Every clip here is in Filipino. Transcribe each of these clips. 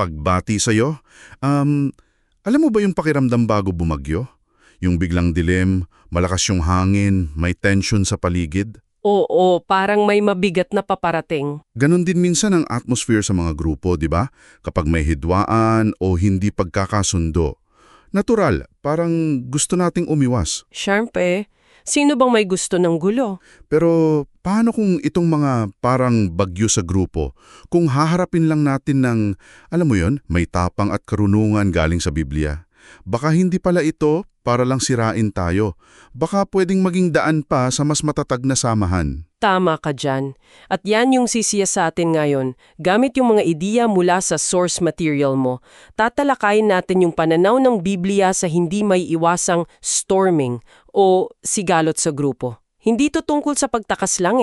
pagbati sa'yo. Alam mo ba yung pakiramdam bago bumagyo? Yung biglang dilim, malakas yung hangin, may tension sa paligid? Oo, parang may mabigat na paparating. Ganon din minsan ang atmosphere sa mga grupo, di ba? Kapag may hidwaan o hindi pagkakasundo. Natural, parang gusto nating umiwas. Siyempre, sino bang may gusto ng gulo? Pero paano kung itong mga parang bagyo sa grupo, kung haharapin lang natin ng, alam mo yon, may tapang at karunungan galing sa Biblia? Baka hindi pala ito para lang sirain tayo. Baka pwedeng maging daan pa sa mas matatag na samahan. Tama ka dyan. At yan yung sisiya sa atin ngayon. Gamit yung mga ideya mula sa source material mo, tatalakayin natin yung pananaw ng Biblia sa hindi may iwasang storming o sigalot sa grupo. Hindi to tungkol sa pagtakas lang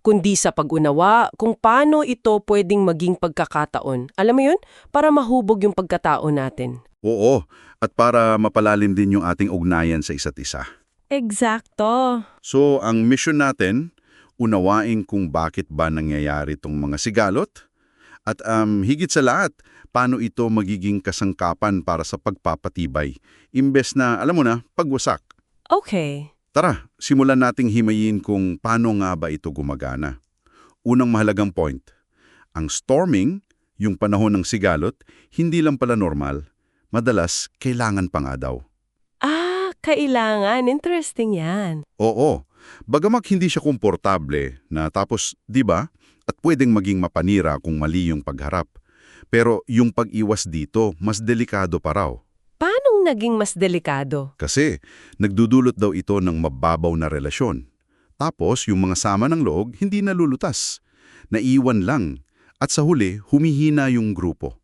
kundi sa pag-unawa kung paano ito pwedeng maging pagkakataon. Alam mo yun? Para mahubog yung pagkatao natin. Oo, at para mapalalim din yung ating ugnayan sa isa't isa. Eksakto. So, ang mission natin, unawain kung bakit ba nangyayari itong mga sigalot at higit sa lahat, paano ito magiging kasangkapan para sa pagpapatibay, imbes na, alam mo na, pagwasak. Okay. Tara, simulan nating himayin kung paano nga ba ito gumagana. Unang mahalagang point, ang storming, yung panahon ng sigalot, hindi lang pala normal. Madalas, kailangan pa nga daw. Kailangan. Interesting yan. Oo, bagamak hindi siya komportable na tapos, di ba, at pwedeng maging mapanira kung mali yung pagharap. Pero yung pag-iwas dito, mas delikado pa raw. Paanong naging mas delikado? Kasi nagdudulot daw ito ng mababaw na relasyon. Tapos yung mga sama ng loob hindi nalulutas. Naiwan lang. At sa huli, humihina yung grupo.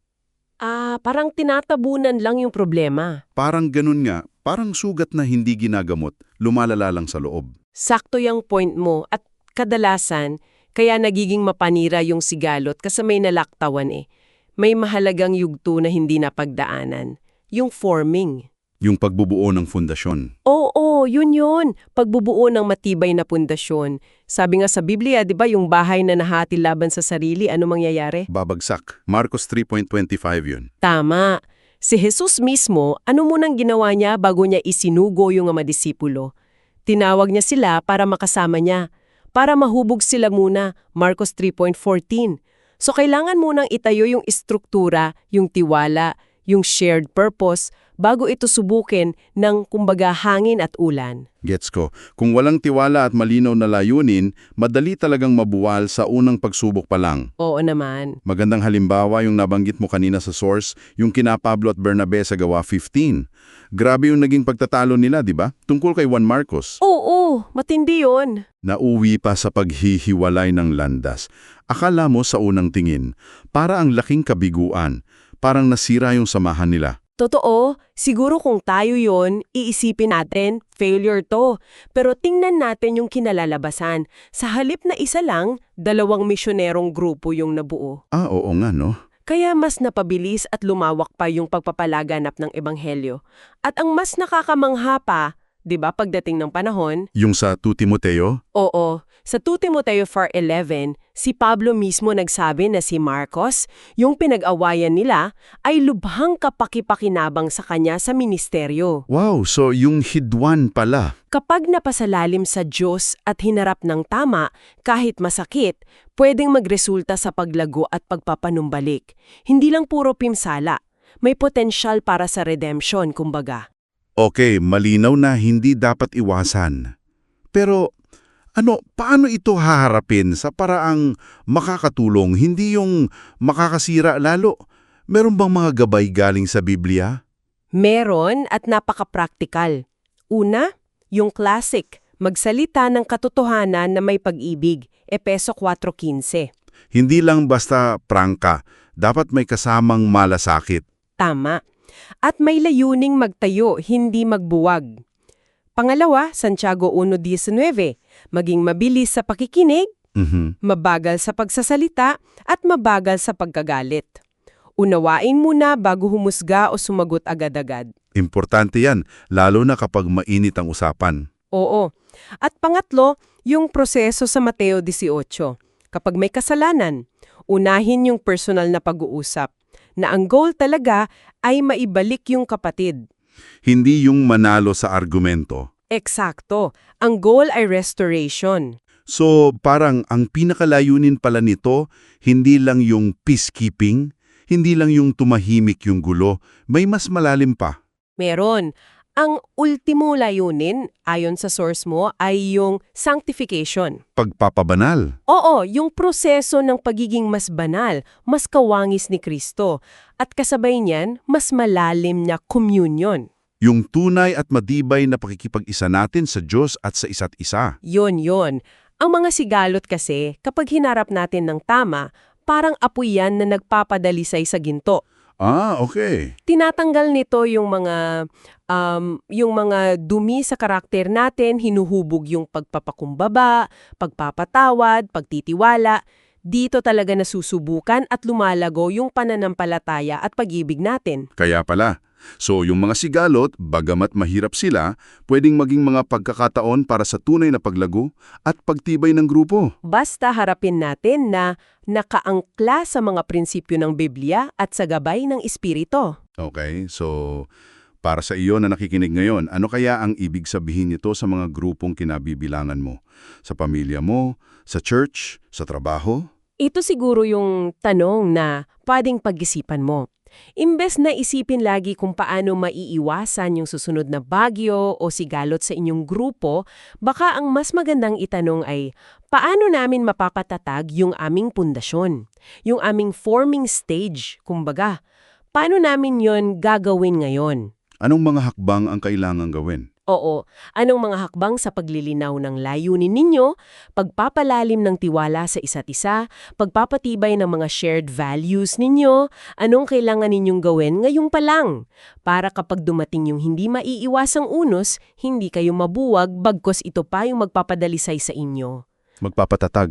Parang tinatabunan lang yung problema. Parang ganun nga, parang sugat na hindi ginagamot, lumalala lang sa loob. Sakto yung point mo at kadalasan, kaya nagiging mapanira yung sigalot kasi may nalaktawan May mahalagang yugto na hindi napagdaanan. Yung forming. Yung pagbubuo ng fundasyon. Oo, yun. Pagbubuo ng matibay na pundasyon. Sabi nga sa Biblia, di ba, yung bahay na nahati laban sa sarili, ano mangyayari? Babagsak. Marcos 3.25 yun. Tama. Si Jesus mismo, ano munang ginawa niya bago niya isinugo yung mga disipulo? Tinawag niya sila para makasama niya. Para mahubog sila muna, Marcos 3.14. So kailangan munang itayo yung istruktura, yung tiwala, yung shared purpose, bago ito subukin ng kumbaga hangin at ulan. Gets ko. Kung walang tiwala at malinaw na layunin, madali talagang mabuwal sa unang pagsubok pa lang. Oo naman. Magandang halimbawa yung nabanggit mo kanina sa source, yung kina Pablo at Bernabe sa Gawa 15. Grabe yung naging pagtatalo nila, di ba? Tungkol kay Juan Marcos. Oo, matindi yun. Nauwi pa sa paghihiwalay ng landas. Akala mo sa unang tingin, para ang laking kabiguan, parang nasira yung samahan nila. Totoo, siguro kung tayo yon, iisipin natin, failure to. Pero tingnan natin yung kinalalabasan. Sa halip na isa lang, 2 misyonerong grupo yung nabuo. Oo nga no. Kaya mas napabilis at lumawak pa yung pagpapalaganap ng ebanghelyo. At ang mas nakakamangha pa, 'di ba, pagdating ng panahon? Yung sa 2 Timoteo? Oo. Sa 2 Timoteo 4:11, si Pablo mismo nagsabi na si Marcos, yung pinag-awayan nila, ay lubhang kapakipakinabang sa kanya sa ministeryo. Wow, so yung hidwan pala. Kapag napasalalim sa Diyos at hinarap ng tama, kahit masakit, pwedeng magresulta sa paglago at pagpapanumbalik. Hindi lang puro pimsala. May potensyal para sa redemption, kumbaga. Okay, malinaw na hindi dapat iwasan. Pero paano ito haharapin sa paraang makakatulong, hindi yung makakasira lalo? Meron bang mga gabay galing sa Biblia? Meron at napaka-practical. Una, yung classic, magsalita ng katotohanan na may pag-ibig, Efeso 4:15. Hindi lang basta prangka, dapat may kasamang malasakit. Tama. At may layuning magtayo, hindi magbuwag. Pangalawa, Santiago 1:19, maging mabilis sa pakikinig, mabagal sa pagsasalita, at mabagal sa pagkagalit. Unawain muna bago humusga o sumagot agad-agad. Importante yan, lalo na kapag mainit ang usapan. Oo. At pangatlo, yung proseso sa Mateo 18. Kapag may kasalanan, unahin yung personal na pag-uusap. na ang goal talaga ay maibalik yung kapatid. Hindi yung manalo sa argumento. Eksakto. Ang goal ay restoration. So, parang ang pinakalayunin pala nito, hindi lang yung peacekeeping, hindi lang yung tumahimik yung gulo, may mas malalim pa. Meron. Ang ultimo layunin, ayon sa source mo, ay yung sanctification. Pagpapabanal. Oo, yung proseso ng pagiging mas banal, mas kawangis ni Kristo. At kasabay niyan, mas malalim na communion. Yung tunay at matibay na pakikipag-isa natin sa Diyos at sa isa't isa. Yon. Ang mga sigalot kasi, kapag hinarap natin ng tama, parang apoy yan na nagpapadalisay sa ginto. Ah, okay. Tinatanggal nito yung mga dumi sa karakter natin, hinuhubog yung pagpapakumbaba, pagpapatawad, pagtitiwala. Dito talaga nasusubukan at lumalago yung pananampalataya at pag-ibig natin. Kaya pala. So, yung mga sigalot, bagamat mahirap sila, pwedeng maging mga pagkakataon para sa tunay na paglago at pagtibay ng grupo. Basta harapin natin na nakaangkla sa mga prinsipyo ng Biblia at sa gabay ng Espiritu. Okay, so para sa iyo na nakikinig ngayon, ano kaya ang ibig sabihin nito sa mga grupong kinabibilangan mo? Sa pamilya mo, sa church, sa trabaho? Ito siguro yung tanong na pwedeng pag-isipan mo. Imbes na isipin lagi kung paano maiiwasan yung susunod na bagyo o sigalot sa inyong grupo, baka ang mas magandang itanong ay, paano namin mapapatatag yung aming pundasyon? Yung aming forming stage, kumbaga. Paano namin yon gagawin ngayon? Anong mga hakbang ang kailangang gawin? Oo, anong mga hakbang sa paglilinaw ng layunin ninyo, pagpapalalim ng tiwala sa isa't isa, pagpapatibay ng mga shared values ninyo, anong kailangan ninyong gawin ngayong pa lang, para kapag dumating yung hindi maiiwasang unos, hindi kayo mabuwag bagkos ito pa yung magpapadalisay sa inyo. Magpapatatag.